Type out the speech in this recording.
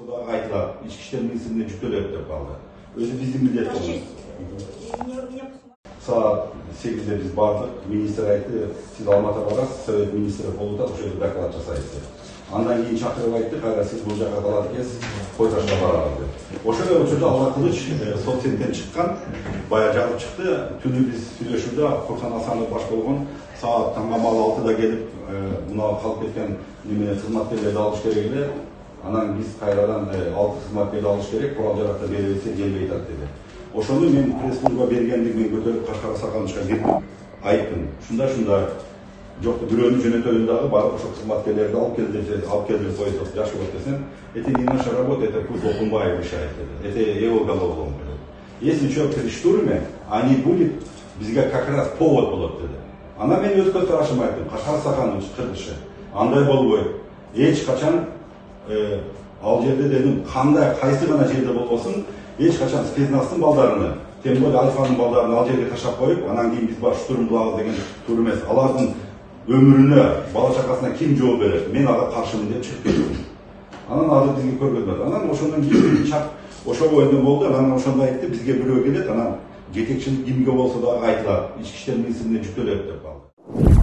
болса да айтылат, ички иштер министрлигине жүктөлөт деп калды. Өзү биздин милдет болду. Саат 8'de biz bardıq, minister aytты, siz Алматыга барасыз, Совет министри болуп атат, ошол жерде доклад жасайсыз. Андан кийин чакырып айтты, кайра сиз бул жака калат экенсиз, кой ташка барабыз деп. Ошол учурда Алла кылыч соцсеттен чыккан, бая жазып чыкты. Түнү биз сүйлөшүүдө Курсан Асанов баш болгон саат таңгамал 6'da келип, мына калып кеткен неме кызматкерлерди алыш керек эле. Анан биз кайрадан 6 кызматкерди алыш керек, курал жаракты бере берсе келбей атат деди. Ошону мен пресс-служба бергендигимен көтөрүп Кашкар Саканычка кирдим. Айттым. Шунда жок, бирөөнү жөнөтөлүм дагы барып ошо кызматкерлерди алып келди коюп жаш болот десем, это не наша работа, это пусть Окунбаев решает это его головоломка. Если человек при штурме, они будет бизге как раз повод болот деди. Ана мен өз көз карашым айттым. Кашкар Саканыч кыргызча. Андай болбойт. Эч качан ал жерде дедим, кандай кайсы гана жерде болбосун, эч качан спецназтын балдарыны, тем более Альфанын балдарын ал жерге таштап коюп, анан кийин биз бар штурм кылабыз деген туура эмес. Алардын өмүрүнө, бала чакасына ким жооп берет? Мен ага каршымын деп чыгып кеттим. Анан азыр бизге көргөзмөдү. Анан ошондон кийин чак ошо боюнда болду. Анан ошондо айтты, бизге бирөө келет, анан жетекчилик кимге болсо дагы айтылат, ички иштер министрлигине жүктөлөт деп калды.